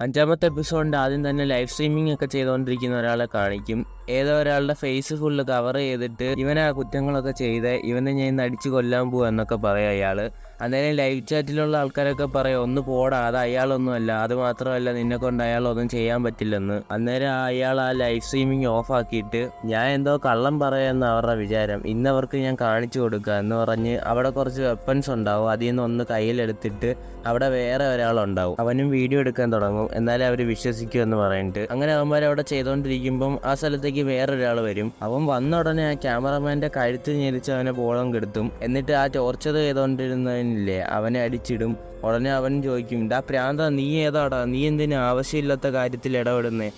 അഞ്ചാമത്തെ എപ്പിസോഡിൻ്റെ ആദ്യം തന്നെ ലൈവ് സ്ട്രീമിംഗ് ഒക്കെ ചെയ്തുകൊണ്ടിരിക്കുന്ന ഒരാളെ കാണിക്കും. ഏതോ ഒരാളുടെ ഫേസ് ഫുള്ള് കവർ ചെയ്തിട്ട് ഇവനെ ആ കുറ്റങ്ങളൊക്കെ ചെയ്ത് ഇവനെ ഞാൻ ഇന്ന് അടിച്ച് കൊല്ലാൻ പോവാ എന്നൊക്കെ പറയാം അയാൾ. അന്നേരം ലൈവ് ചാറ്റിലുള്ള ആൾക്കാരൊക്കെ പറയും ഒന്ന് പോടാ, അത് അയാളൊന്നുമല്ല, അത് മാത്രമല്ല നിന്നെ കൊണ്ട് അയാളൊന്നും ചെയ്യാൻ പറ്റില്ലെന്ന്. അന്നേരം അയാൾ ആ ലൈവ് സ്ട്രീമിംഗ് ഓഫ് ആക്കിയിട്ട് ഞാൻ എന്തോ കള്ളം പറയാമെന്ന് അവരുടെ വിചാരം, ഇന്നവർക്ക് ഞാൻ കാണിച്ചു കൊടുക്കുക എന്ന് പറഞ്ഞ് അവിടെ കുറച്ച് വെപ്പൺസ് ഉണ്ടാവും, അതിൽ നിന്ന് ഒന്ന് കയ്യിലെടുത്തിട്ട് അവിടെ വേറെ ഒരാളുണ്ടാവും, അവനും വീഡിയോ എടുക്കാൻ തുടങ്ങും, എന്നാലേ അവർ വിശ്വസിക്കുമെന്ന് പറഞ്ഞിട്ട്. അങ്ങനെ അവന്മാർ അവിടെ ചെയ്തുകൊണ്ടിരിക്കുമ്പം ആ സ്ഥലത്തേക്ക് വേറൊരാൾ വരും. അവൻ വന്ന ഉടനെ ആ ക്യാമറമാൻ്റെ കഴുത്ത് ഞെരിച്ച് അവനെ ബോളം കെടുത്തും. എന്നിട്ട് ആ ടോർച്ചർ ചെയ്തുകൊണ്ടിരുന്നവനില്ലേ അവനെ അടിച്ചിടും. ഉടനെ അവൻ ചോദിക്കും, ഡാ പ്രാന്ത, നീ ഏതാടാ, നീ എന്തിനു ആവശ്യമില്ലാത്ത കാര്യത്തിൽ ഇടപെടുന്നേ?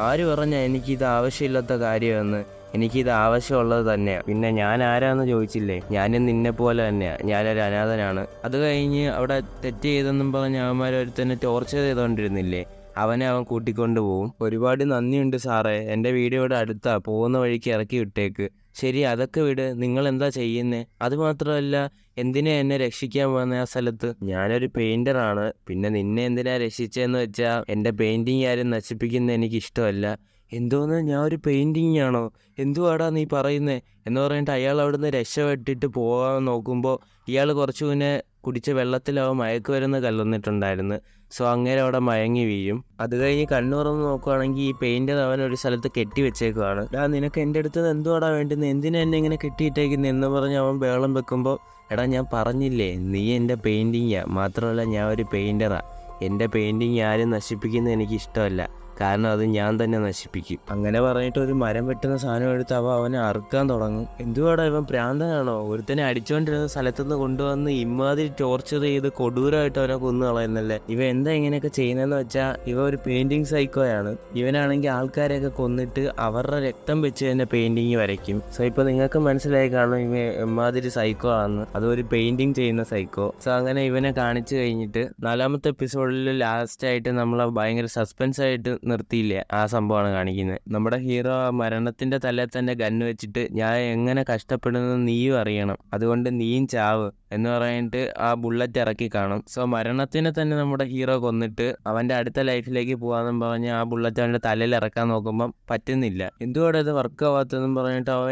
ആര് പറഞ്ഞാൽ എനിക്കിത് ആവശ്യമില്ലാത്ത കാര്യമെന്ന്? എനിക്കിത് ആവശ്യമുള്ളത് തന്നെയാണ്. പിന്നെ ഞാൻ ആരാന്ന് ചോദിച്ചില്ലേ, ഞാനും നിന്നെ പോലെ തന്നെയാണ്, ഞാനൊരു അനാഥനാണ്. അത് കഴിഞ്ഞ് അവിടെ തെറ്റ് ചെയ്തെന്നും പറഞ്ഞ് അവന്മാരൊരുത്തന്നെ ടോർച്ചർ ചെയ്തുകൊണ്ടിരുന്നില്ലേ, അവനെ അവൻ കൂട്ടിക്കൊണ്ട് പോവും. ഒരുപാട് നന്ദിയുണ്ട് സാറേ, എൻ്റെ വീഡിയോയുടെ അടുത്താ, പോകുന്ന വഴിക്ക് ഇറക്കി വിട്ടേക്ക്. ശരി, അതൊക്കെ വിട്, നിങ്ങൾ എന്താ ചെയ്യുന്നേ? അതുമാത്രമല്ല, എന്തിനാ എന്നെ രക്ഷിക്കാൻ പോകുന്ന ആ സ്ഥലത്ത്? ഞാനൊരു പെയിൻറ്ററാണ്, പിന്നെ നിന്നെ എന്തിനാ രക്ഷിച്ചതെന്ന് വെച്ചാൽ എൻ്റെ പെയിൻറ്റിങ് ആരും നശിപ്പിക്കുന്നത് എനിക്കിഷ്ടമല്ല. എന്തോന്ന്, ഞാൻ ഒരു പെയിൻറ്റിങ് ആണോ? എന്തുവാടാ നീ പറയുന്നേ എന്ന് പറഞ്ഞിട്ട് അയാൾ അവിടുന്ന് രക്ഷപ്പെട്ടിട്ട് പോകാൻ നോക്കുമ്പോൾ ഇയാൾ കുറച്ചു മുന്നേ കുടിച്ച വെള്ളത്തിലാവും മയക്കുമരുന്ന് കലർന്നിട്ടുണ്ടായിരുന്നു. സോ അങ്ങനെ അവിടെ മയങ്ങി വീഴും. അത് കഴിഞ്ഞ് കണ്ണുറന്ന് നോക്കുവാണെങ്കിൽ ഈ പെയിൻറ്റർ അവൻ ഒരു സ്ഥലത്ത് കെട്ടി വെച്ചേക്കുവാണ്. നിനക്ക് എൻ്റെ അടുത്ത് എന്തുവാടാ വേണ്ടുന്നത്, എന്തിനാ എന്നെ ഇങ്ങനെ കെട്ടിയിട്ടേക്കുന്നത് എന്ന് പറഞ്ഞ് അവൻ ബേളം വെക്കുമ്പോൾ, എടാ ഞാൻ പറഞ്ഞില്ലേ നീ എൻ്റെ പെയിൻറ്റിങ്ങാ, മാത്രമല്ല ഞാൻ ഒരു പെയിൻറ്ററാ, എൻ്റെ പെയിൻറ്റിങ് ആരും നശിപ്പിക്കുന്നത് എനിക്കിഷ്ടമല്ല, കാരണം അത് ഞാൻ തന്നെ നശിപ്പിക്കും. അങ്ങനെ പറഞ്ഞിട്ട് ഒരു മരം വെട്ടുന്ന സാധനം എടുത്ത് അവനെ അറുക്കാൻ തുടങ്ങും. എന്തുവാടാ ഇവൻ പ്രാന്തനാണോ? ഒരുത്തനെ അടിച്ചുകൊണ്ടിരുന്ന സ്ഥലത്തുനിന്ന് കൊണ്ടുവന്ന് ഇമാതിരി ടോർച്ചർ ചെയ്ത് കൊടൂരമായിട്ട് അവനെ കൊന്നു കളയുന്നല്ലേ. ഇവ എന്താ ഇങ്ങനെയൊക്കെ ചെയ്യുന്നതെന്ന് വെച്ചാൽ ഇവ ഒരു പെയിൻറ്റിങ് സൈക്കോയാണ്. ഇവനാണെങ്കിൽ ആൾക്കാരെയൊക്കെ കൊന്നിട്ട് അവരുടെ രക്തം വെച്ച് തന്നെ പെയിൻറ്റിങ് വരയ്ക്കും. സോ ഇപ്പോൾ നിങ്ങൾക്ക് മനസ്സിലായി കാണും ഇവ എമ്മാതിരി സൈക്കോ ആണെന്ന്, അതൊരു പെയിൻറ്റിങ് ചെയ്യുന്ന സൈക്കോ. സോ അങ്ങനെ ഇവനെ കാണിച്ചു കഴിഞ്ഞിട്ട് 4ാമത്തെ എപ്പിസോഡിൽ ലാസ്റ്റായിട്ട് നമ്മളെ ഭയങ്കര സസ്പെൻസ് ആയിട്ട് നിർത്തിയില്ലേ, ആ സംഭവമാണ് കാണിക്കുന്നത്. നമ്മുടെ ഹീറോ മരണത്തിന്റെ തലയിൽ തന്നെ ഗണ്ണ് വെച്ചിട്ട് ഞാൻ എങ്ങനെ കഷ്ടപ്പെടുന്നത് നീയും അറിയണം, അതുകൊണ്ട് നീയും ചാവ് എന്ന് പറഞ്ഞിട്ട് ആ ബുള്ളറ്റ് ഇറക്കി കാണും. സോ മരണത്തിനെ തന്നെ നമ്മുടെ ഹീറോ കൊന്നിട്ട് അവന്റെ അടുത്ത ലൈഫിലേക്ക് പോകാമെന്നും പറഞ്ഞ് ആ ബുള്ളറ്റ് അവന്റെ തലയിൽ ഇറക്കാൻ നോക്കുമ്പം പറ്റുന്നില്ല. എന്തുകൂടെ ഇത് വർക്ക് ആവാത്തതെന്നും പറഞ്ഞിട്ട് അവൻ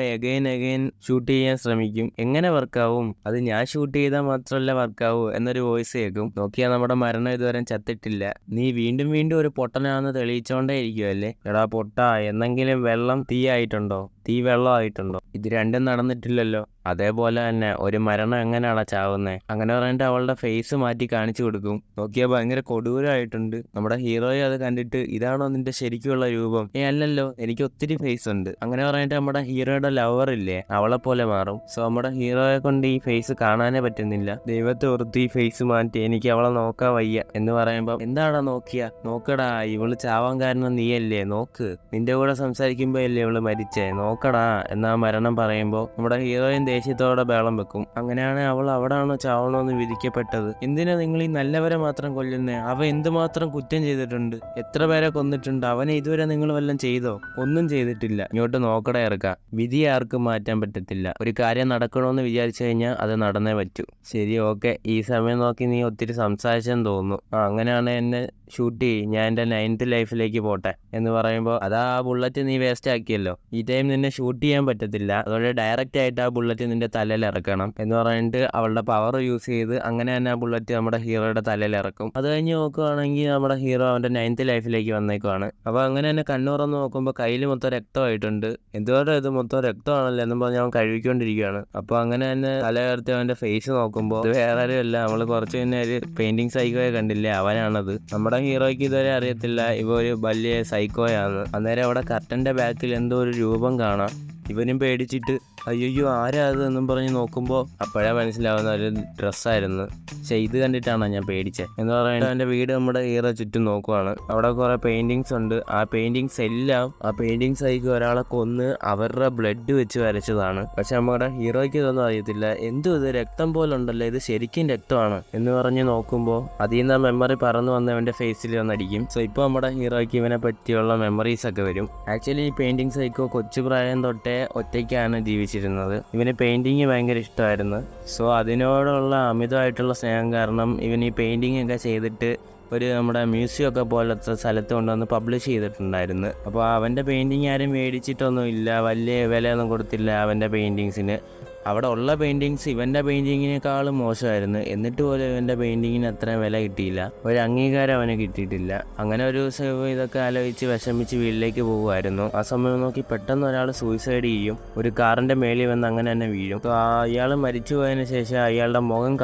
എഗൈൻ ഷൂട്ട് ചെയ്യാൻ ശ്രമിക്കും. എങ്ങനെ വർക്കാവും? അത് ഞാൻ ഷൂട്ട് ചെയ്താൽ മാത്രമല്ല വർക്കാവൂ എന്നൊരു വോയിസ് കേൾക്കും. നോക്കിയാൽ നമ്മുടെ മരണം ഇതുവരെ ചത്തിട്ടില്ല. നീ വീണ്ടും ഒരു പൊട്ടനാണെന്ന് തെളിയിച്ചോണ്ടേ ഇരിക്കുവല്ലേ. എടാ പൊട്ടാ, എന്നെങ്കിലും വെള്ളം തീ ആയിട്ടുണ്ടോ? തീ വെള്ളം ആയിട്ടുണ്ടോ? ഇത് രണ്ടും നടന്നിട്ടില്ലല്ലോ. അതേപോലെ തന്നെ ഒരു മരണം എങ്ങനെയാണോ ചാവുന്നത്? അങ്ങനെ പറഞ്ഞിട്ട് അവളുടെ ഫേസ് മാറ്റി കാണിച്ചു കൊടുക്കും. നോക്കിയാൽ ഭയങ്കര കൊടൂരമായിട്ടുണ്ട്. നമ്മുടെ ഹീറോയെ അത് കണ്ടിട്ട് ഇതാണോ നിന്റെ ശരിക്കുള്ള രൂപം? അല്ലല്ലോ, എനിക്ക് ഒത്തിരി ഫേസ് ഉണ്ട്. അങ്ങനെ പറഞ്ഞിട്ട് നമ്മുടെ ഹീറോയുടെ ലവർ ഇല്ലേ, അവളെ പോലെ മാറും. സോ നമ്മുടെ ഹീറോയെ കൊണ്ട് ഈ ഫേസ് കാണാനേ പറ്റുന്നില്ല. ദൈവത്തെ ഓർത്ത് ഈ ഫേസ് മാറ്റി, എനിക്ക് അവളെ നോക്കാൻ വയ്യ എന്ന് പറയുമ്പോൾ, എന്താടാ നോക്കടാ, ഇവള് ചാവാൻ കാരണം നീയല്ലേ, നോക്ക്, നിന്റെ കൂടെ സംസാരിക്കുമ്പോ അല്ലേ ഇവള് മരിച്ചേ, നോക്കടാ എന്നാ മരണം പറയുമ്പോൾ നമ്മുടെ ഹീറോയിൻ ദേഷ്യത്തോടെ ബേളം വെക്കും. അങ്ങനെയാണ് അവൾ അവിടാണോ ചാവണോന്ന് വിധിക്കപ്പെട്ടത്. എന്തിനാ നിങ്ങൾ ഈ നല്ലവരെ മാത്രം കൊല്ലുന്നേ? അവ എന്തുമാത്രം കുറ്റം ചെയ്തിട്ടുണ്ട്, എത്ര പേരെ കൊന്നിട്ടുണ്ട്, അവനെ ഇതുവരെ നിങ്ങൾ വല്ലതും ചെയ്തോ? ഒന്നും ചെയ്തിട്ടില്ല. ഇങ്ങോട്ട് നോക്കട ഇറക്കാം. വിധി ആർക്കും മാറ്റാൻ പറ്റത്തില്ല. ഒരു കാര്യം നടക്കണമെന്ന് വിചാരിച്ചു കഴിഞ്ഞാൽ അത് നടന്നേ പറ്റൂ. ശരി, ഓക്കെ, ഈ സമയം നോക്കി നീ ഒത്തിരി സംസാരിച്ചെന്ന് തോന്നുന്നു. അങ്ങനെയാണ് എന്നെ ഷൂട്ട് ചെയ്യും, ഞാൻ എൻ്റെ 9th ലൈഫിലേക്ക് പോട്ടെ എന്ന് പറയുമ്പോൾ, അതാ ആ ബുള്ളറ്റ് നീ വേസ്റ്റ് ആക്കിയല്ലോ, ഈ ടൈം നിന്നെ ഷൂട്ട് ചെയ്യാൻ പറ്റത്തില്ല, അതുകൊണ്ട് ഡയറക്റ്റ് ആയിട്ട് ആ ബുള്ളറ്റ് നിന്റെ തലയിൽ ഇറക്കണം എന്ന് പറഞ്ഞിട്ട് അവളുടെ പവർ യൂസ് ചെയ്ത് അങ്ങനെ തന്നെ ആ ബുള്ളറ്റ് നമ്മുടെ ഹീറോയുടെ തലയിൽ ഇറക്കും. അത് കഴിഞ്ഞ് നോക്കുകയാണെങ്കിൽ നമ്മുടെ ഹീറോ അവൻ്റെ 9th ലൈഫിലേക്ക് വന്നേക്കുവാണ്. അപ്പോൾ അങ്ങനെ തന്നെ കണ്ണുറന്ന് നോക്കുമ്പോൾ കയ്യിൽ മൊത്തം രക്തമായിട്ടുണ്ട്. എന്തുകൊണ്ടാണ് ഇത് മൊത്തം രക്തമാണല്ലോ എന്നും പറഞ്ഞ് അവൻ കഴുകിക്കൊണ്ടിരിക്കുകയാണ്. അപ്പോൾ അങ്ങനെ തന്നെ തല ഉയർത്തി അവൻ്റെ ഫേസ് നോക്കുമ്പോൾ ഇത് വേറെ ആരുമല്ല, നമ്മൾ കുറച്ച് തന്നെ ഒരു പെയിന്റിങ് സൈക്കോയെ കണ്ടില്ലേ, അവനാണത്. നമ്മുടെ ഹീറോയ്ക്ക് ഇതുവരെ അറിയത്തില്ല ഇവ ഒരു വലിയ സൈക്കോയാണ്. അന്നേരം അവിടെ കർട്ടൻ്റെ ബാക്കിൽ എന്തോ ഒരു രൂപം കാണാം. ഇവനും പേടിച്ചിട്ട് അയ്യോ ആരാ അത് എന്നും പറഞ്ഞ് നോക്കുമ്പോൾ അപ്പോഴേ മനസ്സിലാവുന്ന ഒരു ഡ്രസ്സായിരുന്നു. പക്ഷെ ഇത് കണ്ടിട്ടാണോ ഞാൻ പേടിച്ചത് എന്ന് പറയുന്നത്. എൻ്റെ വീട് നമ്മുടെ ഹീറോ ചുറ്റും നോക്കുവാണ്. അവിടെ കുറേ പെയിൻറ്റിങ്സ് ഉണ്ട്. ആ പെയിൻറ്റിങ്സ് എല്ലാം ആ പെയിൻറ്റിങ്സ് ആയിരിക്കും ഒരാളെ കൊന്ന് അവരുടെ ബ്ലഡ് വെച്ച് വരച്ചതാണ്. പക്ഷെ നമ്മുടെ ഹീറോയ്ക്ക് ഇതൊന്നും അറിയത്തില്ല. എന്തും ഇത് രക്തം പോലെ ഉണ്ടല്ലോ, ഇത് ശരിക്കും രക്തമാണ് എന്ന് പറഞ്ഞ് നോക്കുമ്പോൾ അതിൽ നിന്ന് മെമ്മറി പറന്ന് വന്ന് അവൻ്റെ ഫേസിൽ വന്നടിക്കും. സോ ഇപ്പോൾ നമ്മുടെ ഹീറോയ്ക്ക് ഇവനെ പറ്റിയുള്ള മെമ്മറീസ് ഒക്കെ വരും. ആക്ച്വലി ഈ പെയിൻറ്റിങ്സ് ആയിക്കോ കൊച്ചു പ്രായം തൊട്ടേ ഒറ്റയ്ക്കാണ് ജീവിച്ചിരുന്നത്. ഇവന് പെയിൻറ്റിങ് ഭയങ്കര ഇഷ്ടമായിരുന്നു. സോ അതിനോടുള്ള അമിതമായിട്ടുള്ള സ്നേഹം കാരണം ഇവൻ ഈ പെയിൻറ്റിങ് ഒക്കെ ചെയ്തിട്ട് ഒരു നമ്മുടെ മ്യൂസിയം ഒക്കെ പോലത്തെ സ്ഥലത്ത് കൊണ്ടുവന്ന് പബ്ലിഷ് ചെയ്തിട്ടുണ്ടായിരുന്നു. അപ്പോൾ അവൻ്റെ പെയിൻറ്റിങ് ആരും മേടിച്ചിട്ടൊന്നും ഇല്ല, വലിയ വിലയൊന്നും കൊടുത്തില്ല അവൻ്റെ പെയിൻറ്റിങ്സിന്. അവിടെ ഉള്ള പെയിൻറ്റിങ്സ് ഇവൻ്റെ പെയിൻറ്റിങ്ങിനേക്കാളും മോശമായിരുന്നു. എന്നിട്ട് പോലും ഇവൻ്റെ പെയിൻറ്റിങ്ങിന് അത്രയും വില കിട്ടിയില്ല, ഒരു അംഗീകാരം അവന് കിട്ടിയിട്ടില്ല. അങ്ങനെ ഒരു ദിവസം ഇതൊക്കെ ആലോചിച്ച് വിഷമിച്ച് വീട്ടിലേക്ക് പോകുമായിരുന്നു. ആ സമയം നോക്കി പെട്ടെന്ന് ഒരാൾ സൂയിസൈഡ് ചെയ്യും, ഒരു കാറിൻ്റെ മേളിൽ വന്ന് അങ്ങനെ തന്നെ വീഴും. അപ്പോൾ അയാൾ മരിച്ചു പോയതിന് ശേഷം അയാളുടെ മുഖം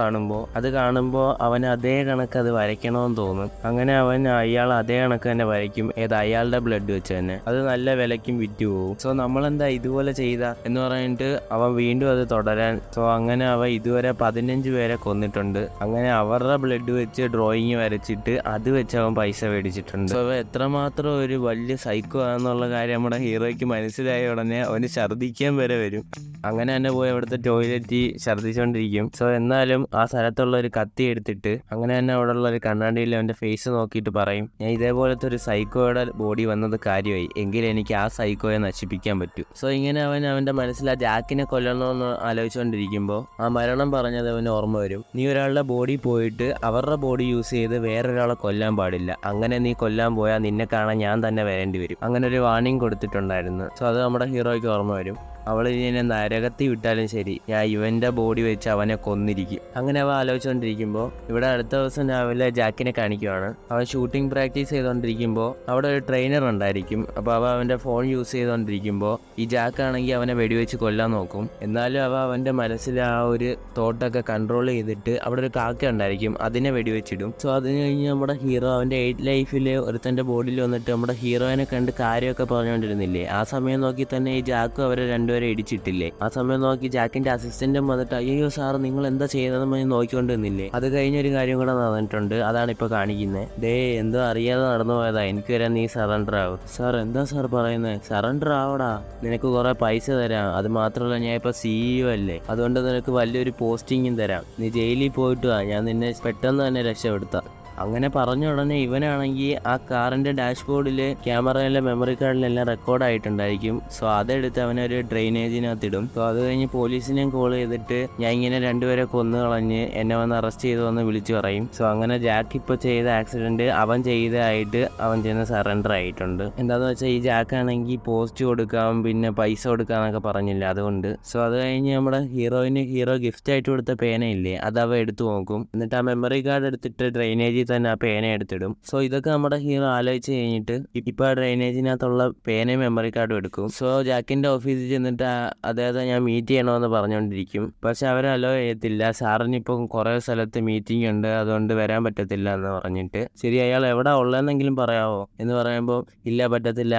കാണുമ്പോൾ അവന് അതേ കണക്ക് അത് വരയ്ക്കണമെന്ന് തോന്നും. അങ്ങനെ അയാൾ അതേ കണക്ക് തന്നെ വരയ്ക്കും, അയാളുടെ ബ്ലഡ് വെച്ച് തന്നെ. അത് നല്ല വിലയ്ക്കും വിറ്റ് പോകും. സോ നമ്മളെന്താ ഇതുപോലെ ചെയ്ത എന്ന് പറഞ്ഞിട്ട് അവൻ വീണ്ടും അത് തുടരാൻ. സോ അങ്ങനെ അവ ഇതുവരെ 15 പേരെ കൊന്നിട്ടുണ്ട്. അങ്ങനെ അവരുടെ ബ്ലഡ് വെച്ച് ഡ്രോയിങ് വരച്ചിട്ട് അത് വെച്ച് അവൻ പൈസ മേടിച്ചിട്ടുണ്ട്. സോ അവ എത്രമാത്രം ഒരു വലിയ സൈക്കോ ആണെന്നുള്ള കാര്യം നമ്മുടെ ഹീറോയ്ക്ക് മനസ്സിലായ ഉടനെ അവന് ഛർദ്ദിക്കാൻ വരെ വരും. അങ്ങനെ തന്നെ പോയി അവിടുത്തെ ടോയ്ലറ്റിൽ ഛർദ്ദിച്ചുകൊണ്ടിരിക്കും. സോ എന്നാലും ആ സ്ഥലത്തുള്ള ഒരു കത്തി എടുത്തിട്ട് അങ്ങനെ തന്നെ അവിടെ ഉള്ള ഒരു കണ്ണാടിയിൽ അവൻ്റെ ഫേസ് നോക്കിയിട്ട് പറയും, ഞാൻ ഇതേപോലത്തെ ഒരു സൈക്കോയുടെ ബോഡി വന്നത് കാര്യമായി, എങ്കിൽ എനിക്ക് ആ സൈക്കോയെ നശിപ്പിക്കാൻ പറ്റൂ. സോ ഇങ്ങനെ അവൻ്റെ മനസ്സിൽ ആ ജാക്കിനെ കൊല്ലണമെന്ന് ആലോചിച്ചുകൊണ്ടിരിക്കുമ്പോൾ ആ മരണം പറഞ്ഞത് അവന് ഓർമ്മ വരും. നീ ഒരാളുടെ ബോഡി പോയിട്ട് അവരുടെ ബോഡി യൂസ് ചെയ്ത് വേറൊരാളെ കൊല്ലാൻ പാടില്ല, അങ്ങനെ നീ കൊല്ലാൻ പോയാൽ നിന്നെ കാണാൻ ഞാൻ തന്നെ വരേണ്ടി വരും. അങ്ങനെ ഒരു വാർണിംഗ് കൊടുത്തിട്ടുണ്ടായിരുന്നു. സോ അത് നമ്മുടെ ഹീറോയ്ക്ക് ഓർമ്മ വരും. അവൾ ഇതിനെ നരകത്തി വിട്ടാലും ശരി, ഞാൻ ഇവൻ്റെ ബോഡി വെച്ച് അവനെ കൊന്നിരിക്കും. അങ്ങനെ അവൻ ആലോചിച്ചുകൊണ്ടിരിക്കുമ്പോൾ ഇവിടെ അടുത്ത ദിവസം രാവിലെ ജാക്കിനെ കാണിക്കുവാണ്. അവൻ ഷൂട്ടിംഗ് പ്രാക്ടീസ് ചെയ്തുകൊണ്ടിരിക്കുമ്പോൾ അവിടെ ഒരു ട്രെയിനർ ഉണ്ടായിരിക്കും. അപ്പോൾ അവൻ്റെ ഫോൺ യൂസ് ചെയ്തുകൊണ്ടിരിക്കുമ്പോൾ ഈ ജാക്കാണെങ്കിൽ അവനെ വെടിവെച്ച് കൊല്ലാൻ നോക്കും. എന്നാലും അവൻ്റെ മനസ്സിൽ ആ ഒരു തോട്ടൊക്കെ കൺട്രോൾ ചെയ്തിട്ട് അവിടെ ഒരു കാക്ക ഉണ്ടായിരിക്കും, അതിനെ വെടിവെച്ചിടും. സോ അതിന് കഴിഞ്ഞ് നമ്മുടെ ഹീറോ അവൻ്റെ 8 ലൈഫിൽ ഒരുത്തൻ്റെ ബോഡിയിൽ വന്നിട്ട് നമ്മുടെ ഹീറോയിനെ കണ്ട് കാര്യമൊക്കെ പറഞ്ഞുകൊണ്ടിരുന്നില്ലേ, ആ സമയം നോക്കി തന്നെ ഈ ജാക്കും അവരെ രണ്ടുപേരെ ഇടിച്ചിട്ടില്ലേ. ആ സമയം നോക്കി ജാക്കിന്റെ അസിസ്റ്റന്റും വന്നിട്ട് അയ്യോ സാർ നിങ്ങൾ എന്താ ചെയ്യുന്നതെന്ന് നോക്കിക്കൊണ്ടിരുന്നില്ലേ. അത് കഴിഞ്ഞൊരു കാര്യം കൂടെ നടന്നിട്ടുണ്ട്, അതാണ് ഇപ്പൊ കാണിക്കുന്നത്. എന്തോ അറിയാതെ നടന്നു പോയതാ, എനിക്ക് വരാൻ നീ സറണ്ടർ ആവും. സാർ എന്താ സാർ പറയുന്നത്? സറണ്ടർ ആവടാ, നിനക്ക് കുറെ പൈസ തരാം, അത് മാത്രമല്ല ഞാൻ ഇപ്പൊ CEO അല്ലേ, അതുകൊണ്ട് നിനക്ക് വലിയൊരു പോസ്റ്റിങ്ങും തരാം, നീ ജയിലിൽ പോയിട്ട് വാ, ഞാൻ നിന്നെ പെട്ടെന്ന് തന്നെ രക്ഷപ്പെടുത്താം. അങ്ങനെ പറഞ്ഞ ഉടനെ ഇവനാണെങ്കിൽ ആ കാറിൻ്റെ ഡാഷ്ബോർഡിൽ ക്യാമറയിലെ മെമ്മറി കാർഡിലെല്ലാം റെക്കോർഡായിട്ടുണ്ടായിരിക്കും. സോ അതെടുത്ത് അവനൊരു ഡ്രെയിനേജിനകത്തിടും. സോ അത് കഴിഞ്ഞ് പോലീസിനെയും കോൾ ചെയ്തിട്ട് ഞാൻ ഇങ്ങനെ രണ്ടുപേരെ കൊന്നു കളഞ്ഞ് എന്നെ വന്ന് അറസ്റ്റ് ചെയ്തു വന്ന് വിളിച്ചു പറയും. സോ അങ്ങനെ ജാക്ക് ഇപ്പോൾ ചെയ്ത ആക്സിഡൻറ്റ് അവൻ ചെയ്തതായിട്ട് അവൻ ചെന്ന് സറണ്ടർ ആയിട്ടുണ്ട്. എന്താണെന്ന് വെച്ചാൽ ഈ ജാക്കാണെങ്കിൽ പോസ്റ്റ് കൊടുക്കാം പിന്നെ പൈസ കൊടുക്കാമെന്നൊക്കെ പറഞ്ഞില്ല, അതുകൊണ്ട്. സോ അത് കഴിഞ്ഞ് നമ്മുടെ ഹീറോ ഗിഫ്റ്റ് ആയിട്ട് കൊടുത്ത പേനയില്ലേ, അത് അവ എടുത്തു നോക്കും. എന്നിട്ട് ആ മെമ്മറി കാർഡ് എടുത്തിട്ട് ഡ്രെയിനേജിൽ തന്നെ ആ പേന എടുത്തിടും. സോ ഇതൊക്കെ നമ്മുടെ ഹീറോ ആലോചിച്ച് കഴിഞ്ഞിട്ട് ഇപ്പൊ ആ ഡ്രെയിനേജിനകത്തുള്ള പേനയും മെമ്മറി കാർഡും എടുക്കും. സോ ജാക്കിന്റെ ഓഫീസിൽ ചെന്നിട്ട് അദ്ദേഹത്തെ ഞാൻ മീറ്റ് ചെയ്യണമെന്ന് പറഞ്ഞുകൊണ്ടിരിക്കും. പക്ഷെ അവർ അലോ ചെയ്യത്തില്ല, സാറിന് ഇപ്പം കുറെ സ്ഥലത്ത് മീറ്റിംഗ് ഉണ്ട്, അതുകൊണ്ട് വരാൻ പറ്റത്തില്ല എന്ന് പറഞ്ഞിട്ട്. ശരി, അയാൾ എവിടെ ഉള്ളതെന്നെങ്കിലും പറയാമോ എന്ന് പറയുമ്പോൾ ഇല്ല പറ്റത്തില്ല,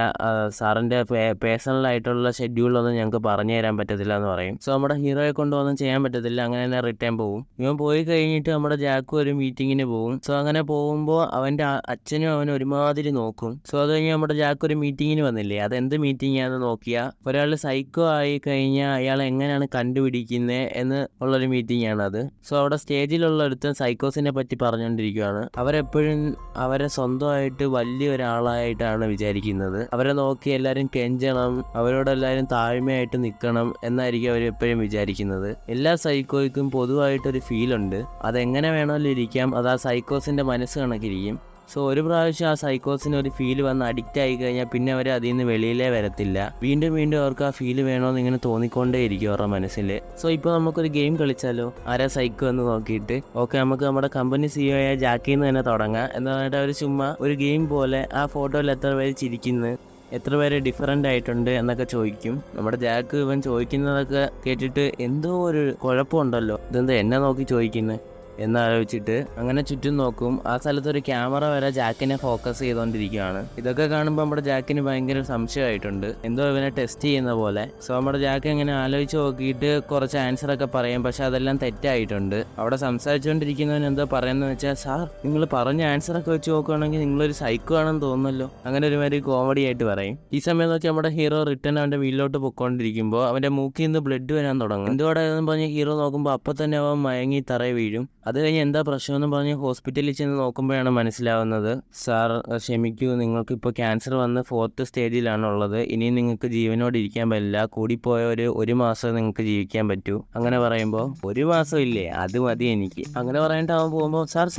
സാറിന്റെ പേഴ്സണൽ ആയിട്ടുള്ള ഷെഡ്യൂളൊന്നും ഞങ്ങൾക്ക് പറഞ്ഞു തരാൻ പറ്റത്തില്ല എന്ന് പറയും. സോ നമ്മുടെ ഹീറോയെ കൊണ്ടൊന്നും ചെയ്യാൻ പറ്റത്തില്ല, അങ്ങനെ തന്നെ റിട്ടേൺ പോകും. ഇവൻ പോയി കഴിഞ്ഞിട്ട് നമ്മുടെ ജാക്കും ഒരു മീറ്റിങ്ങിന് പോകും. സോ അങ്ങനെ പോകുമ്പോൾ അവൻ്റെ അച്ഛനും അവനും ഒരുമാതിരി നോക്കും. സോ അത് കഴിഞ്ഞ് നമ്മുടെ ജാക്ക് ഒരു മീറ്റിങ്ങിന് വന്നില്ലേ, അതെന്ത് മീറ്റിംഗ് ആണെന്ന് നോക്കിയാൽ ഒരാൾ സൈക്കോ ആയി കഴിഞ്ഞാൽ അയാൾ എങ്ങനെയാണ് കണ്ടുപിടിക്കുന്നത് എന്ന് ഉള്ളൊരു മീറ്റിംഗ് ആണ് അത്. സോ അവിടെ സ്റ്റേജിലുള്ള ഒരുത്തൻ സൈക്കോസിനെ പറ്റി പറഞ്ഞുകൊണ്ടിരിക്കുകയാണ്. അവരെപ്പോഴും അവരെ സ്വന്തമായിട്ട് വലിയൊരാളായിട്ടാണ് വിചാരിക്കുന്നത്. അവരെ നോക്കി എല്ലാവരും കെഞ്ചണം, അവരോടെല്ലാവരും താഴ്മയായിട്ട് നിൽക്കണം എന്നായിരിക്കും അവരെപ്പോഴും വിചാരിക്കുന്നത്. എല്ലാ സൈക്കോയ്ക്കും പൊതുവായിട്ടൊരു ഫീലുണ്ട്, അതെങ്ങനെ വേണമെങ്കിലും ഇരിക്കാം, അത് ആ സൈക്കോസിൻ്റെ മനസ്സ് കണക്കിരിക്കും. സോ ഒരു പ്രാവശ്യം ആ സൈക്കോസിന് ഒരു ഫീല് വന്ന് അഡിക്റ്റ് ആയി കഴിഞ്ഞാൽ പിന്നെ അവർ അതിൽ നിന്ന് വെളിയിലേ വരത്തില്ല. വീണ്ടും അവർക്ക് ആ ഫീല് വേണമെന്ന് ഇങ്ങനെ തോന്നിക്കൊണ്ടേ ഇരിക്കും അവരുടെ മനസ്സിൽ. സോ ഇപ്പോൾ നമുക്കൊരു ഗെയിം കളിച്ചാലോ, ആരാ സൈക്കോ എന്ന് നോക്കിയിട്ട്. ഓക്കെ, നമുക്ക് നമ്മുടെ കമ്പനി CEO ആയ ജാക്കിൽ നിന്ന് തന്നെ തുടങ്ങാം എന്ന് പറഞ്ഞിട്ട് അവർ ചുമ്മാ ഒരു ഗെയിം പോലെ ആ ഫോട്ടോയിൽ എത്ര പേര് ചിരിക്കുന്നു, എത്ര പേര് ഡിഫറൻ്റ് ആയിട്ടുണ്ട് എന്നൊക്കെ ചോദിക്കും. നമ്മുടെ ജാക്ക് ഇവൻ ചോദിക്കുന്നതൊക്കെ കേട്ടിട്ട് എന്തോ ഒരു കുഴപ്പമുണ്ടല്ലോ, ഇതെന്താ എന്നെ നോക്കി ചോദിക്കുന്നത് എന്നാലോചിച്ചിട്ട് അങ്ങനെ ചുറ്റും നോക്കും. ആ സ്ഥലത്തൊരു ക്യാമറ വരെ ജാക്കിനെ ഫോക്കസ് ചെയ്തുകൊണ്ടിരിക്കുകയാണ്. ഇതൊക്കെ കാണുമ്പോൾ നമ്മുടെ ജാക്കിന് ഭയങ്കര സംശയമായിട്ടുണ്ട്, എന്തോ ഇവനെ ടെസ്റ്റ് ചെയ്യുന്ന പോലെ. സോ നമ്മുടെ ജാക്ക് ഇങ്ങനെ ആലോചിച്ച് നോക്കിയിട്ട് കുറച്ച് ആൻസറൊക്കെ പറയും, പക്ഷെ അതെല്ലാം തെറ്റായിട്ടുണ്ട്. അവിടെ സംസാരിച്ചുകൊണ്ടിരിക്കുന്നവൻ എന്തോ പറയുന്നത് വെച്ചാൽ, സാർ നിങ്ങൾ പറഞ്ഞ ആൻസറൊക്കെ വെച്ച് നോക്കുകയാണെങ്കിൽ നിങ്ങളൊരു സൈക്കോ ആണെന്ന് തോന്നുന്നല്ലോ, അങ്ങനെ ഒരുമാതിരി കോമഡി ആയിട്ട് പറയും. ഈ സമയം നോക്കി നമ്മുടെ ഹീറോ റിട്ടേൺ അവൻ്റെ വീട്ടിലോട്ട് പൊയ്ക്കൊണ്ടിരിക്കുമ്പോൾ അവൻ്റെ മൂക്കിൽ നിന്ന് ബ്ലഡ് വരാൻ തുടങ്ങും. എന്തുകൊണ്ടാണെന്ന് പറഞ്ഞ് ഹീറോ നോക്കുമ്പോൾ അപ്പം തന്നെ അവൻ മയങ്ങി തറയിൽ വീഴും. അത് കഴിഞ്ഞ് എന്താ പ്രശ്നമെന്ന് പറഞ്ഞ് ഹോസ്പിറ്റലിൽ ചെന്ന് നോക്കുമ്പോഴാണ് മനസ്സിലാവുന്നത്, സാർ ക്ഷമിക്കൂ, നിങ്ങൾക്കിപ്പോൾ ക്യാൻസർ വന്ന് 4th സ്റ്റേജിലാണുള്ളത്, ഇനിയും നിങ്ങൾക്ക് ജീവനോട് ഇരിക്കാൻ പറ്റില്ല, കൂടിപ്പോയ ഒരു മാസം നിങ്ങൾക്ക് ജീവിക്കാൻ പറ്റൂ. അങ്ങനെ പറയുമ്പോൾ 1 മാസം ഇല്ലേ, അത് മതി എനിക്ക്. അങ്ങനെ പറഞ്ഞിട്ട് അവൻ പോകുമ്പോൾ സാർ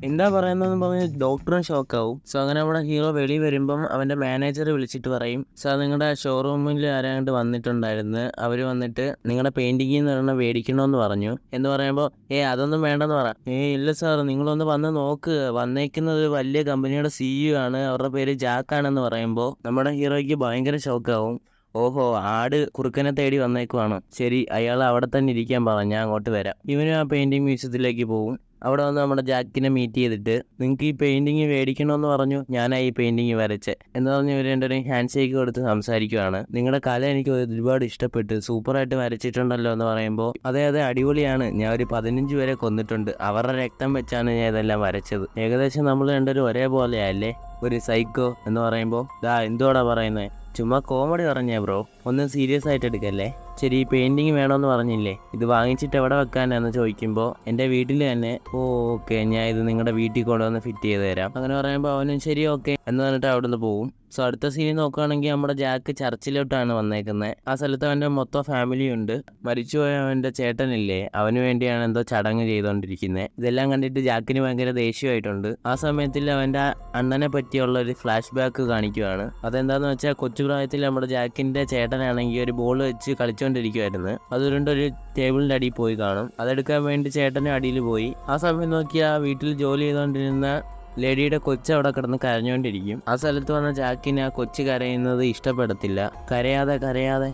എന്താ പറയുന്നതെന്ന് പറഞ്ഞ് ഡോക്ടറും ഷോക്കാവും. സോ അങ്ങനെ നമ്മുടെ ഹീറോ വെളി വരുമ്പം അവൻ്റെ മാനേജർ വിളിച്ചിട്ട് പറയും, സാർ നിങ്ങളുടെ ഷോറൂമിൽ ആരാണ്ട് വന്നിട്ടുണ്ടായിരുന്നു, അവർ വന്നിട്ട് നിങ്ങളുടെ പെയിൻറ്റിങ്ങിൽ നിന്ന് മേടിക്കണമെന്ന് പറഞ്ഞു എന്ന് പറയുമ്പോൾ അതൊന്നും വേണ്ടെന്ന് പറ. ഇല്ല സാർ, നിങ്ങളൊന്ന് വന്ന് നോക്ക്, വന്നേക്കുന്നത് വലിയ കമ്പനിയുടെ CEO ആണ്, അവരുടെ പേര് ജാക്കാണെന്ന് പറയുമ്പോൾ നമ്മുടെ ഹീറോയ്ക്ക് ഭയങ്കര ഷോക്കാവും. ഓഹോ, ആട് കുറുക്കനെ തേടി വന്നേക്കുവാണ്, ശരി അയാൾ അവിടെ തന്നെ ഇരിക്കാൻ പറഞ്ഞു, ഞാൻ അങ്ങോട്ട് വരാം. ഇവനും ആ പെയിൻറ്റിങ് മ്യൂസിയത്തിലേക്ക് പോകും. അവിടെ വന്ന് നമ്മുടെ ജാക്കിനെ മീറ്റ് ചെയ്തിട്ട്, നിങ്ങൾക്ക് ഈ പെയിൻറ്റിങ് മേടിക്കണമെന്ന് പറഞ്ഞു, ഞാനായി ഈ പെയിൻറ്റിങ് വരച്ചേ എന്ന് പറഞ്ഞ് ഇവർ രണ്ടുപേരും ഹാൻഡ് ഷേക്ക് കൊടുത്ത് സംസാരിക്കുവാണ്. നിങ്ങളുടെ കല എനിക്ക് ഒരുപാട് ഇഷ്ടപ്പെട്ടു, സൂപ്പറായിട്ട് വരച്ചിട്ടുണ്ടല്ലോ എന്ന് പറയുമ്പോൾ, അതെ അടിപൊളിയാണ്, ഞാൻ ഒരു 15 പേരെ കൊന്നിട്ടുണ്ട്, അവരുടെ രക്തം വെച്ചാണ് ഞാൻ ഇതെല്ലാം വരച്ചത്, ഏകദേശം നമ്മൾ രണ്ടുപേരും ഒരേപോലെയല്ലേ, ഒരു സൈക്കോ എന്ന് പറയുമ്പോൾ, എന്തോടാ പറയുന്നത്, ചുമ്മാ കോമഡി പറഞ്ഞേ ബ്രോ, ഒന്നും സീരിയസ് ആയിട്ട് എടുക്കല്ലേ. ശരി, ഈ പെയിൻറ്റിങ് വേണമെന്ന് പറഞ്ഞില്ലേ, ഇത് വാങ്ങിച്ചിട്ട് എവിടെ വെക്കാനാന്ന് ചോദിക്കുമ്പോൾ, എൻ്റെ വീട്ടിൽ തന്നെ. ഓക്കെ, ഞാൻ ഇത് നിങ്ങളുടെ വീട്ടിൽ കൊണ്ടുവന്ന് ഫിറ്റ് ചെയ്ത് തരാം. അങ്ങനെ പറയുമ്പോൾ അവനും ശരി ഓക്കെ എന്ന് പറഞ്ഞിട്ട് അവിടെ നിന്ന് പോകും. സോ അടുത്ത സീൻ നോക്കുകയാണെങ്കിൽ നമ്മുടെ ജാക്ക് ചർച്ചിലോട്ടാണ് വന്നേക്കുന്നത്. ആ സ്ഥലത്ത് അവൻ്റെ മൊത്തം ഫാമിലി ഉണ്ട്. മരിച്ചുപോയ അവൻ്റെ ചേട്ടനില്ലേ, അവന് വേണ്ടിയാണ് എന്തോ ചടങ്ങ് ചെയ്തുകൊണ്ടിരിക്കുന്നത്. ഇതെല്ലാം കണ്ടിട്ട് ജാക്കിന് ഭയങ്കര ദേഷ്യമായിട്ടുണ്ട്. ആ സമയത്തിൽ അവൻ്റെ അണ്ണനെ പറ്റിയുള്ള ഒരു ഫ്ലാഷ് ബാക്ക് കാണിക്കുവാണ്. അതെന്താന്ന് വെച്ചാൽ, കൊച്ചുപ്രായത്തിൽ നമ്മുടെ ജാക്കിൻ്റെ ചേട്ടനാണെങ്കിൽ ഒരു ബോൾ വെച്ച് കളിച്ചുകൊണ്ടിരിക്കുമായിരുന്നു. അതുകൊണ്ടൊരു ടേബിളിൻ്റെ അടിയിൽ പോയി കാണും. അതെടുക്കാൻ വേണ്ടി ചേട്ടനും അടിയിൽ പോയി. ആ സമയം നോക്കി ആ വീട്ടിൽ ജോലി ചെയ്തുകൊണ്ടിരുന്ന ലേഡിയുടെ കൊച്ച് അവിടെ കിടന്ന് കരഞ്ഞുകൊണ്ടിരിക്കും. ആ സ്ഥലത്ത് വന്ന ജാക്കിന് ആ കൊച്ച് കരയുന്നത് ഇഷ്ടപ്പെടത്തില്ല. കരയാതെ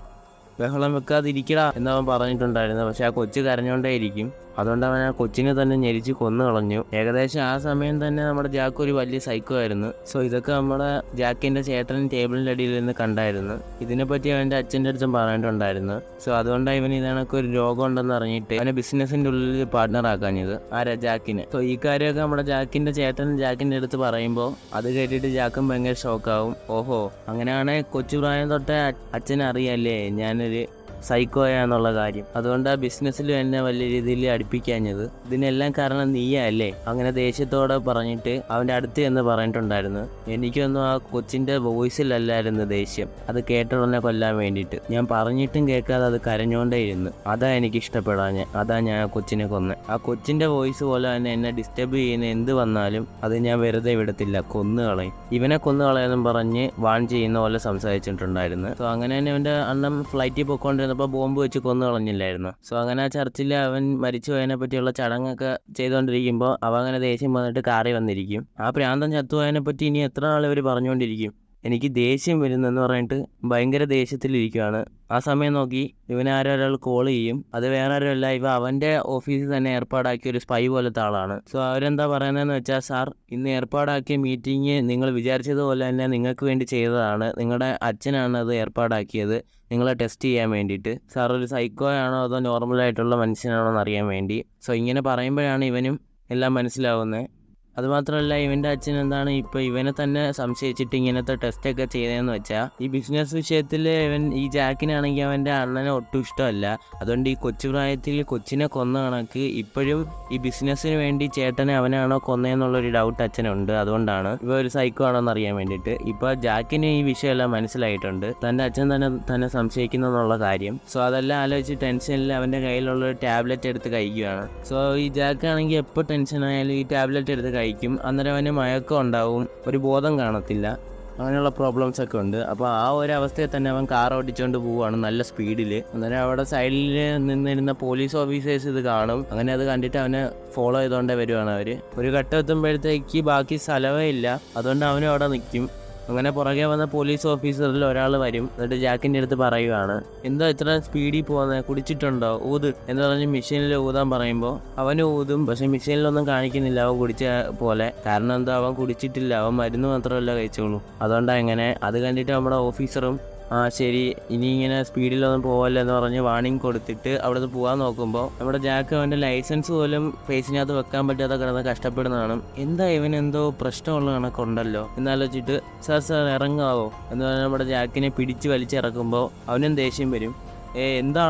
ബഹളം വെക്കാതിരിക്കടാ എന്നവൻ പറഞ്ഞിട്ടുണ്ടായിരുന്നു. പക്ഷെ ആ കൊച്ച് കരഞ്ഞോണ്ടേ ഇരിക്കും. അതുകൊണ്ട് അവൻ ആ കൊച്ചിനെ തന്നെ ഞെരിച്ച് കൊന്നു കളഞ്ഞു. ഏകദേശം ആ സമയം തന്നെ നമ്മുടെ ജാക്ക് ഒരു വലിയ സൈക്കോ ആയിരുന്നു. സോ ഇതൊക്കെ നമ്മുടെ ജാക്കിൻ്റെ ചേട്ടൻ ടേബിളിൻ്റെ അടിയിൽ നിന്ന് കണ്ടായിരുന്നു. ഇതിനെപ്പറ്റി അവൻ്റെ അച്ഛൻ്റെ അടുത്തും പറഞ്ഞിട്ടുണ്ടായിരുന്നു. സോ അതുകൊണ്ടാണ് ഇവന് ഇതിനൊക്കെ ഒരു രോഗം ഉണ്ടെന്ന് അറിഞ്ഞിട്ട് അവനെ ബിസിനസ്സിൻ്റെ ഉള്ളിൽ പാർട്ട്ണർ ആക്കാഞ്ഞത്, ആരാ ജാക്കിന്. സോ ഈ കാര്യമൊക്കെ നമ്മുടെ ജാക്കിൻ്റെ ചേട്ടൻ ജാക്കിൻ്റെ അടുത്ത് പറയുമ്പോൾ അത് കേട്ടിട്ട് ജാക്കും ഭയങ്കര ഷോക്കാവും. ഓഹോ, അങ്ങനെയാണെ കൊച്ചു പ്രായം തൊട്ടേ അച്ഛനെ അറിയാല്ലേ ഞാനൊരു സൈക്കോയാന്നുള്ള കാര്യം. അതുകൊണ്ട് ആ ബിസിനസ്സിലും എന്നെ വലിയ രീതിയിൽ അടുപ്പിക്കാഞ്ഞത്. ഇതിനെല്ലാം കാരണം നീയല്ലേ. അങ്ങനെ ദേഷ്യത്തോടെ പറഞ്ഞിട്ട് അവൻ്റെ അടുത്ത് എന്ന് പറഞ്ഞിട്ടുണ്ടായിരുന്നു, എനിക്കൊന്നും ആ കൊച്ചിൻ്റെ വോയിസിലല്ലായിരുന്നു ദേഷ്യം, അത് കേട്ടോടനെ കൊല്ലാൻ വേണ്ടിയിട്ട്. ഞാൻ പറഞ്ഞിട്ടും കേൾക്കാതെ അത് കരഞ്ഞോണ്ടേ ഇരുന്ന്, അതാ എനിക്ക് ഇഷ്ടപ്പെടാഞ്ഞ്, അതാ ഞാൻ ആ കൊച്ചിനെ കൊന്ന്. ആ കൊച്ചിൻ്റെ വോയിസ് പോലെ തന്നെ എന്നെ ഡിസ്റ്റർബ് ചെയ്യുന്ന എന്ത് വന്നാലും അത് ഞാൻ വെറുതെ വിടത്തില്ല, കൊന്നുകളയും. ഇവനെ കൊന്നുകളയെന്നും പറഞ്ഞ് വാൺ ചെയ്യുന്ന പോലെ സംസാരിച്ചിട്ടുണ്ടായിരുന്നു. സോ അങ്ങനെ തന്നെ അവൻ്റെ അണ്ണൻ ഫ്ലൈറ്റിൽ പോയിക്കൊണ്ടിരുന്ന ബോംബ് വെച്ച് കൊന്നു കളഞ്ഞില്ലായിരുന്നു. സോ അങ്ങനെ ആ ചർച്ചിൽ അവൻ മരിച്ചു പോയതിനെ പറ്റിയുള്ള ചടങ്ങൊക്കെ ചെയ്തുകൊണ്ടിരിക്കുമ്പോൾ അവൻ അങ്ങനെ ദേഷ്യം വന്നിട്ട് കാറി വന്നിരിക്കും. ആ പ്രാന്തം ചത്തുപോയതിനെ പറ്റി ഇനി എത്ര നാൾ ഇവർ പറഞ്ഞുകൊണ്ടിരിക്കും. എനിക്ക് ദേഷ്യം വരുന്നെന്ന് പറഞ്ഞിട്ട് ഭയങ്കര ദേഷ്യത്തിലിരിക്കുകയാണ്. ആ സമയം നോക്കി ഇവന് ഒരാൾ കോൾ ചെയ്യും. അത് വേറെ ആരുമല്ല, ഇവ അവൻ്റെ ഓഫീസിൽ തന്നെ ഏർപ്പാടാക്കിയ ഒരു സ്പൈ പോലത്തെ ആളാണ്. സോ അവരെന്താ പറയുന്നതെന്ന് വെച്ചാൽ, സാർ ഇന്ന് ഏർപ്പാടാക്കിയ മീറ്റിംഗ് നിങ്ങൾ വിചാരിച്ചതുപോലെ തന്നെ നിങ്ങൾക്ക് വേണ്ടി ചെയ്തതാണ്, നിങ്ങളുടെ അച്ഛനാണ് അത് ഏർപ്പാടാക്കിയത് നിങ്ങളെ ടെസ്റ്റ് ചെയ്യാൻ വേണ്ടിയിട്ട്. സാർ ഒരു സൈക്കോ ആണോ അതോ നോർമലായിട്ടുള്ള മനുഷ്യനാണോ എന്ന് അറിയാൻ വേണ്ടി. സോ ഇങ്ങനെ പറയുമ്പോഴാണ് ഇവനും എല്ലാം മനസ്സിലാവുന്നത്. അതുമാത്രമല്ല, ഇവൻ്റെ അച്ഛൻ എന്താണ് ഇപ്പോൾ ഇവനെ തന്നെ സംശയിച്ചിട്ട് ഇങ്ങനത്തെ ടെസ്റ്റൊക്കെ ചെയ്തതെന്ന് വെച്ചാൽ, ഈ ബിസിനസ് വിഷയത്തിൽ ഈ ജാക്കിനാണെങ്കിൽ അവൻ്റെ അണ്ണനെ ഒട്ടും ഇഷ്ടമല്ല. അതുകൊണ്ട് ഈ കൊച്ചു പ്രായത്തിൽ കൊച്ചിനെ കൊന്ന കണക്ക് ഇപ്പോഴും ഈ ബിസിനസ്സിന് വേണ്ടി ചേട്ടനെ അവനാണോ കൊന്നതെന്നുള്ളൊരു ഡൗട്ട് അച്ഛനുണ്ട്. അതുകൊണ്ടാണ് ഇവ ഒരു സൈക്കോ ആണോ എന്ന് അറിയാൻ വേണ്ടിയിട്ട്. ഇപ്പോൾ ജാക്കിന് ഈ വിഷയമെല്ലാം മനസ്സിലായിട്ടുണ്ട്, തൻ്റെ അച്ഛൻ തന്നെ സംശയിക്കുന്നു എന്നുള്ള കാര്യം. സോ അതെല്ലാം ആലോചിച്ച് ടെൻഷനിൽ അവൻ്റെ കയ്യിലുള്ളൊരു ടാബ്ലറ്റ് എടുത്ത് കഴിക്കുകയാണ്. സോ ഈ ജാക്കാണെങ്കിൽ എപ്പോൾ ടെൻഷനായാലും ഈ ടാബ്ലറ്റ് എടുത്ത് കഴിക്കും. അന്നേരം അവന് മയക്കം ഉണ്ടാവും, ഒരു ബോധം കാണത്തില്ല, അങ്ങനെയുള്ള പ്രോബ്ലംസ് ഒക്കെ ഉണ്ട്. അപ്പോൾ ആ ഒരു അവസ്ഥയിൽ തന്നെ അവൻ കാർ ഓടിച്ചുകൊണ്ട് പോവുകയാണ് നല്ല സ്പീഡിൽ. അന്നേരം അവിടെ സൈഡിൽ നിന്നിരുന്ന പോലീസ് ഓഫീസേഴ്സ് ഇത് കാണും. അങ്ങനെ അത് കണ്ടിട്ട് അവനെ ഫോളോ ചെയ്തുകൊണ്ടേ വരുവാണ് അവർ. ഒരു ഘട്ടം എത്തുമ്പോഴത്തേക്ക് ബാക്കി സ്ഥലമേ ഇല്ല, അതുകൊണ്ട് അവനും അവിടെ നിൽക്കും. അങ്ങനെ പുറകെ വന്ന പോലീസ് ഓഫീസറിൽ ഒരാൾ വരും. എന്നിട്ട് ജാക്കിൻ്റെ അടുത്ത് പറയുവാണ്, എന്താ ഇത്ര സ്പീഡിൽ പോകുന്നത്, കുടിച്ചിട്ടുണ്ടോ, ഊത് എന്ന് പറഞ്ഞ് മെഷീനിൽ ഊതാൻ പറയുമ്പോൾ അവന് ഊതും. പക്ഷെ മെഷീനിലൊന്നും കാണിക്കുന്നില്ല അവൻ കുടിച്ച പോലെ. കാരണം എന്താ, അവൻ കുടിച്ചിട്ടില്ല, അവൻ മരുന്ന് മാത്രമല്ല കഴിച്ചോളൂ. അതുകൊണ്ടാണ് ഇങ്ങനെ. അത് കണ്ടിട്ട് നമ്മുടെ ഓഫീസറും ശരി ഇനി ഇങ്ങനെ സ്പീഡിലൊന്നും പോവല്ലോ എന്ന് പറഞ്ഞ് വാണിംഗ് കൊടുത്തിട്ട് അവിടെ നിന്ന് പോകാൻ നോക്കുമ്പോൾ നമ്മുടെ ജാക്ക് അവൻ്റെ ലൈസൻസ് പോലും ഫേസിനകത്ത് വെക്കാൻ പറ്റാതെ കിടന്ന് കഷ്ടപ്പെടുന്നതാണ്. എന്താ ഇവനെന്തോ പ്രശ്നമുള്ള കണക്കുണ്ടല്ലോ എന്നാലോചിച്ചിട്ട്, സാർ ഇറങ്ങാവോ എന്ന് പറഞ്ഞാൽ നമ്മുടെ ജാക്കിനെ പിടിച്ച് വലിച്ചിറക്കുമ്പോൾ അവനും ദേഷ്യം വരും. എന്താ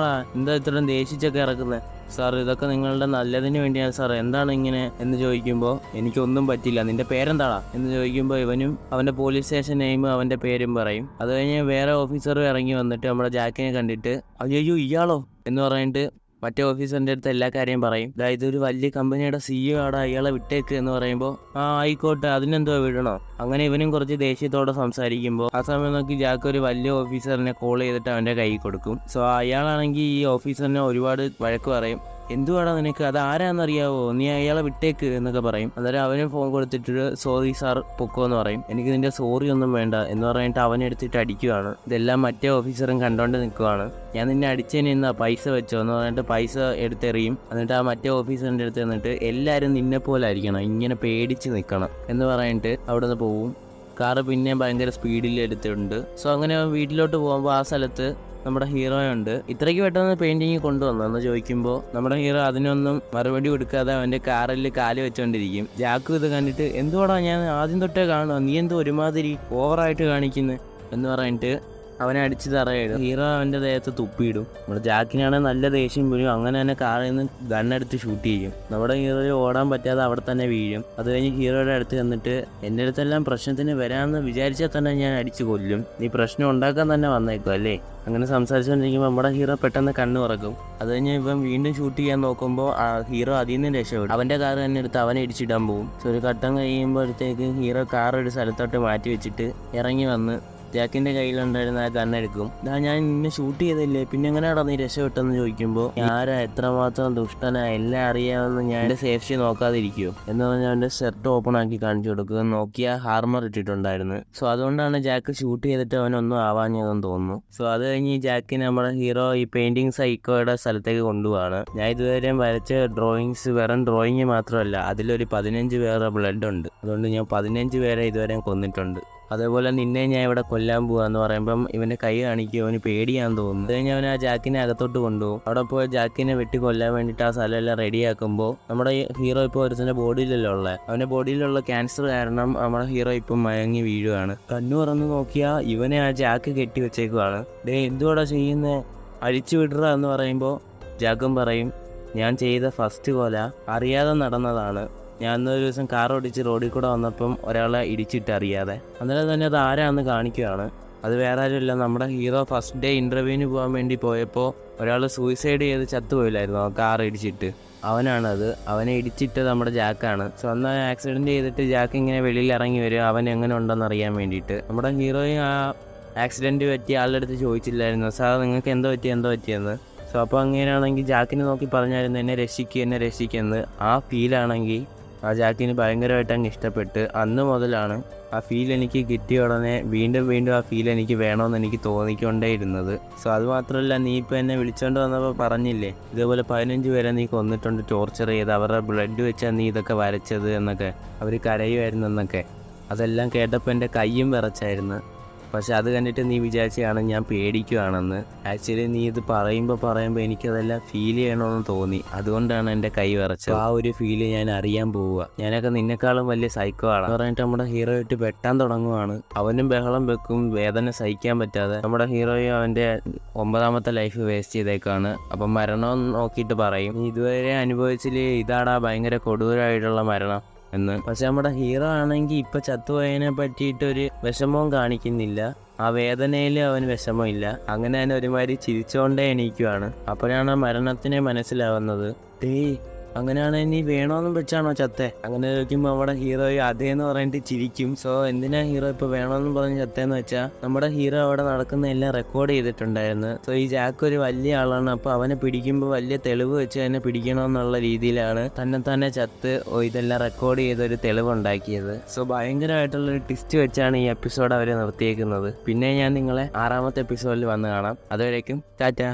ഇത്രയും ദേഷിച്ചൊക്കെ ഇറക്കുന്നത്, സാർ ഇതൊക്കെ നിങ്ങളുടെ നല്ലതിന് വേണ്ടിയാണ് സാർ, എന്താണ് ഇങ്ങനെ എന്ന് ചോദിക്കുമ്പോൾ എനിക്കൊന്നും പറ്റില്ല, നിന്റെ പേരെന്താടാ എന്ന് ചോദിക്കുമ്പോൾ ഇവനും അവൻ്റെ പോലീസ് സ്റ്റേഷൻ നെയിം അവൻ്റെ പേരും പറയും. അത് കഴിഞ്ഞ് വേറെ ഓഫീസർ ഇറങ്ങി വന്നിട്ട് നമ്മുടെ ജാക്കിനെ കണ്ടിട്ട് അയ്യോ ഇയാളോ എന്ന് പറഞ്ഞിട്ട് മറ്റേ ഓഫീസറിൻ്റെ അടുത്ത് എല്ലാ കാര്യം പറയും. അതായത് ഒരു വലിയ കമ്പനിയുടെ CEO ആടാ, ഇയാളെ വിട്ടേക്ക് എന്ന് പറയുമ്പോൾ ആയിക്കോട്ടെ അതിനെന്തോ വിടണോ. അങ്ങനെ ഇവനും കുറച്ച് ദേഷ്യത്തോടെ സംസാരിക്കുമ്പോൾ ആ സമയം നോക്കി ജാക്ക് ഒരു വലിയ ഓഫീസറിനെ കോൾ ചെയ്തിട്ട് അവൻ്റെ കൈ കൊടുക്കും. സോ അയാളാണെങ്കിൽ ഈ ഓഫീസറിനെ ഒരുപാട് വഴക്ക് പറയും. എന്തുവാടാ നിനക്ക്, അത് ആരാന്നറിയാവോ, നീ അയാളെ വിട്ടേക്ക് എന്നൊക്കെ പറയും. അന്നേരം അവനും ഫോൺ കൊടുത്തിട്ട് സോറി സാർ പൊക്കോ എന്ന് പറയും. എനിക്ക് നിന്റെ സോറി ഒന്നും വേണ്ട എന്ന് പറഞ്ഞിട്ട് അവനെടുത്തിട്ട് അടിക്കുവാണ്. ഇതെല്ലാം മറ്റേ ഓഫീസറും കണ്ടോണ്ട് നിൽക്കുവാണ്. ഞാൻ നിന്നെ അടിച്ചതിന് എന്നാ പൈസ വെച്ചോ എന്ന് പറഞ്ഞിട്ട് പൈസ എടുത്തെറിയും. എന്നിട്ട് ആ മറ്റേ ഓഫീസറിൻ്റെ അടുത്ത് നിന്നിട്ട് എല്ലാവരും നിന്നെ പോലെ ആയിരിക്കണം, ഇങ്ങനെ പേടിച്ച് നിൽക്കണം എന്ന് പറഞ്ഞിട്ട് അവിടെ നിന്ന് പോവും. കാറ് പിന്നെ ഭയങ്കര സ്പീഡിൽ എടുത്തിട്ടുണ്ട്. സോ അങ്ങനെ വീട്ടിലോട്ട് പോകുമ്പോൾ ആ സ്ഥലത്ത് നമ്മുടെ ഹീറോയുണ്ട്. ഇത്രയ്ക്ക് പെട്ടെന്ന് പെയിന്റിങ് കൊണ്ടുവന്നു ചോദിക്കുമ്പോൾ നമ്മുടെ ഹീറോ അതിനൊന്നും മറുപടി കൊടുക്കാതെ അവൻ്റെ കാറിൽ കാല് വെച്ചോണ്ടിരിക്കും. ജാക്കു ഇത് കണ്ടിട്ട് എന്തുവാടാ ഞാൻ ആദ്യം തൊട്ടേ കാണുക, നീ എന്തോ ഒരുമാതിരി ഓവറായിട്ട് കാണിക്കുന്നു എന്ന് പറഞ്ഞിട്ട് അവനെ അടിച്ച് തറയിടും. ഹീറോ അവൻ്റെ ദേഹത്ത് തുപ്പിയിടും. നമ്മുടെ ജാക്കിനാണെങ്കിൽ നല്ല ദേഷ്യം വരും. അങ്ങനെ തന്നെ കാറിൽ നിന്ന് ഗണ്ണെടുത്ത് ഷൂട്ട് ചെയ്യും. നമ്മുടെ ഹീറോയെ ഓടാൻ പറ്റാതെ അവിടെ തന്നെ വീഴും. അത് കഴിഞ്ഞ് ഹീറോയുടെ അടുത്ത് വന്നിട്ട് എൻ്റെ അടുത്തെല്ലാം പ്രശ്നത്തിന് വരാമെന്ന് വിചാരിച്ചാൽ തന്നെ ഞാൻ അടിച്ചു കൊല്ലും, നീ പ്രശ്നം ഉണ്ടാക്കാൻ തന്നെ വന്നേക്കും അല്ലേ. അങ്ങനെ സംസാരിച്ചുകൊണ്ടിരിക്കുമ്പോൾ നമ്മുടെ ഹീറോ പെട്ടെന്ന് കണ്ണു തുറക്കും. അത് കഴിഞ്ഞ് ഇവൻ വീണ്ടും ഷൂട്ട് ചെയ്യാൻ നോക്കുമ്പോൾ ആ ഹീറോ അതിൽ നിന്ന് രക്ഷപ്പെടും. അവൻ്റെ കാർ തന്നെ എടുത്ത് അവനെ ഇടിച്ചിടാൻ പോകും. സോ ഒരു ഘട്ടം കഴിയുമ്പോഴത്തേക്ക് ഹീറോ കാർ ഒരു സ്ഥലത്തോട്ട് മാറ്റി വെച്ചിട്ട് ഇറങ്ങി വന്ന് ജാക്കിൻ്റെ കയ്യിലുണ്ടായിരുന്ന ആ ഗണ്ണെടുക്കും. ഞാൻ നിന്നെ ഷൂട്ട് ചെയ്തില്ലേ, പിന്നെ എങ്ങനെയാണോ നീ രക്ഷപ്പെട്ടെന്ന് ചോദിക്കുമ്പോൾ ആരാ എത്രമാത്രം ദുഷ്ടനാ, എല്ലാം അറിയാമെന്ന് ഞാൻ എൻ്റെ സേഫ്റ്റി നോക്കാതിരിക്കുമോ എന്ന് പറഞ്ഞാൽ അവൻ്റെ ഷർട്ട് ഓപ്പൺ ആക്കി കാണിച്ചു കൊടുക്കുക. നോക്കിയ ഹാർമർ ഇട്ടിട്ടുണ്ടായിരുന്നു. സോ അതുകൊണ്ടാണ് ജാക്ക് ഷൂട്ട് ചെയ്തിട്ട് അവനൊന്നും ആവാഞ്ഞതെന്ന് തോന്നുന്നു. സോ അത് കഴിഞ്ഞ് ഈ ജാക്കിന് നമ്മുടെ ഹീറോ ഈ പെയിന്റിങ് സൈക്കോയുടെ സ്ഥലത്തേക്ക് കൊണ്ടുപോവാണ്. ഞാൻ ഇതുവരെ വരച്ച ഡ്രോയിങ്സ് വെറും ഡ്രോയിങ് മാത്രമല്ല, അതിലൊരു 15 പേരുടെ ബ്ലഡ് ഉണ്ട്. അതുകൊണ്ട് ഞാൻ 15 പേരെ ഇതുവരെ കൊന്നിട്ടുണ്ട്. അതേപോലെ നിന്നെ ഞാൻ ഇവിടെ കൊല്ലാൻ പോവാന്ന് പറയുമ്പം ഇവൻ്റെ കൈ കാണിക്കും. അവന് പേടിയാന്ന് തോന്നുന്നു. അത് കഴിഞ്ഞ് അവൻ ആ ജാക്കിനെ അകത്തോട്ട് കൊണ്ടുപോകും. അവിടെ പോയി ജാക്കിനെ വെട്ടി കൊല്ലാൻ വേണ്ടിയിട്ട് ആ സ്ഥലമെല്ലാം റെഡിയാക്കുമ്പോൾ നമ്മുടെ ഹീറോ ഇപ്പോൾ ഒരുത്തൻ്റെ ബോഡിയിലല്ലോ ഉള്ളത്. അവൻ്റെ ബോഡിയിലുള്ള ക്യാൻസർ കാരണം നമ്മുടെ ഹീറോ ഇപ്പം മയങ്ങി വീഴുകയാണ്. കണ്ണു തുറന്ന് നോക്കിയാൽ ഇവനെ ആ ജാക്ക് കെട്ടി വെച്ചേക്കുവാണ്. എന്തുവാടാ ചെയ്യുന്നത്, അഴിച്ചു വിടുക എന്ന് പറയുമ്പോൾ ജാക്കും പറയും ഞാൻ ചെയ്ത ഫസ്റ്റ് കൊല അറിയാതെ നടന്നതാണ്. ഞാൻ ഒരു ദിവസം കാർ ഓടിച്ച് റോഡിൽ കൂടെ വന്നപ്പം ഒരാളെ ഇടിച്ചിട്ട് അറിയാതെ. അന്നേരം തന്നെ അത് ആരാന്ന് കാണിക്കുകയാണ്. അത് വേറെ ആരുമില്ല, നമ്മുടെ ഹീറോ ഫസ്റ്റ് ഡേ ഇൻ്റർവ്യൂവിന് പോകാൻ വേണ്ടി പോയപ്പോൾ ഒരാൾ സൂയിസൈഡ് ചെയ്ത് ചത്തുപോയില്ലായിരുന്നു കാർ ഇടിച്ചിട്ട്, അവനാണത്. അവനെ ഇടിച്ചിട്ട് നമ്മുടെ ജാക്കാണ്. സോ അന്ന് ആക്സിഡൻറ്റ് ചെയ്തിട്ട് ജാക്ക് ഇങ്ങനെ വെളിയിൽ ഇറങ്ങി വരും അവൻ എങ്ങനെ ഉണ്ടെന്ന് അറിയാൻ വേണ്ടിയിട്ട്. നമ്മുടെ ഹീറോയും ആ ആക്സിഡൻറ്റ് പറ്റിയ ആളുടെ അടുത്ത് ചോദിച്ചില്ലായിരുന്നു സാർ നിങ്ങൾക്ക് എന്തോ പറ്റിയെന്ന്. സോ അപ്പോൾ അങ്ങനെയാണെങ്കിൽ ജാക്കിനെ നോക്കി പറഞ്ഞായിരുന്നു എന്നെ രക്ഷിക്കുമെന്ന്. ആ ഫീലാണെങ്കിൽ ആ ജാക്കിന് ഭയങ്കരമായിട്ട് അങ്ങ് ഇഷ്ടപ്പെട്ട് അന്ന് മുതലാണ് ആ ഫീൽ എനിക്ക് കിട്ടിയ ഉടനെ വീണ്ടും ആ ഫീൽ എനിക്ക് വേണമെന്ന് എനിക്ക് തോന്നിക്കൊണ്ടേയിരുന്നത്. സോ അതുമാത്രമല്ല, നീ ഇപ്പോൾ എന്നെ വിളിച്ചുകൊണ്ട് വന്നപ്പോൾ പറഞ്ഞില്ലേ ഇതേപോലെ 15 പേരെ നീ കൊന്നിട്ടുണ്ട് ടോർച്ചർ ചെയ്ത്, അവരുടെ ബ്ലഡ് വെച്ചാൽ നീ ഇതൊക്കെ വരച്ചത് എന്നൊക്കെ, അവർ കരയുമായിരുന്നു എന്നൊക്കെ. അതെല്ലാം കേട്ടപ്പോൾ എൻ്റെ കയ്യും വിറച്ചായിരുന്നു. പക്ഷെ അത് കണ്ടിട്ട് നീ വിചാരിച്ചാണ് ഞാൻ പേടിക്കുകയാണെന്ന്. ആക്ച്വലി നീ ഇത് പറയുമ്പോൾ എനിക്കതെല്ലാം ഫീൽ ചെയ്യണമെന്ന് തോന്നി. അതുകൊണ്ടാണ് എൻ്റെ കൈ വിറച്ചത്. ആ ഒരു ഫീല് ഞാൻ അറിയാൻ പോവുക. ഞാനൊക്കെ നിന്നെക്കാളും വലിയ സൈക്കോ ആണ് പറഞ്ഞിട്ട് നമ്മുടെ ഹീറോയിട്ട് വെട്ടാൻ തുടങ്ങുവാണ്. അവനും ബഹളം വെക്കും, വേദന സഹിക്കാൻ പറ്റാതെ. നമ്മുടെ ഹീറോയും അവൻ്റെ 9ാമത്തെ ലൈഫ് വേസ്റ്റ് ചെയ്തേക്കാണ്. അപ്പം മരണം നോക്കിയിട്ട് പറയും നീ ഇതുവരെ അനുഭവിച്ചിൽ ഇതാടാ ഭയങ്കര കൊടൂരമായിട്ടുള്ള മരണം എന്ന്. പക്ഷെ നമ്മുടെ ഹീറോ ആണെങ്കിൽ ഇപ്പം ചത്തുപോയതിനെ പറ്റിയിട്ടൊരു വിഷമവും കാണിക്കുന്നില്ല. ആ വേദനയിൽ അവന് വിഷമമില്ല. അങ്ങനെ തന്നെ ഒരുമാതിരി ചിരിച്ചുകൊണ്ടേ എണീക്കുവാണ്. അപ്പോഴാണ് മരണത്തിനെ മനസ്സിലാവുന്നത്. അങ്ങനെയാണെങ്കിൽ നീ വേണമെന്നും വെച്ചാണോ ചത്തേ അങ്ങനെ ചോദിക്കുമ്പോൾ നമ്മുടെ ഹീറോ അതേന്ന് പറഞ്ഞിട്ട് ചിരിക്കും. സോ എന്തിനാ ഹീറോ ഇപ്പോൾ വേണമെന്നും പറഞ്ഞ് ചത്തേന്ന് വെച്ചാൽ നമ്മുടെ ഹീറോ അവിടെ നടക്കുന്ന എല്ലാം റെക്കോർഡ് ചെയ്തിട്ടുണ്ടായിരുന്നു. സോ ഈ ജാക്ക് ഒരു വലിയ ആളാണ്. അപ്പോൾ അവനെ പിടിക്കുമ്പോൾ വലിയ തെളിവ് വെച്ച് തന്നെ പിടിക്കണമെന്നുള്ള രീതിയിലാണ് തന്നെ ചത്ത് ഇതെല്ലാം റെക്കോർഡ് ചെയ്തൊരു തെളിവുണ്ടാക്കിയത്. സോ ഭയങ്കരമായിട്ടുള്ളൊരു ട്വിസ്റ്റ് വെച്ചാണ് ഈ എപ്പിസോഡ് അവർ നിർത്തിയേക്കുന്നത്. പിന്നെ ഞാൻ നിങ്ങളെ 6ാമത്തെ എപ്പിസോഡിൽ വന്ന് കാണാം. അതുവരേക്കും ടാറ്റാ.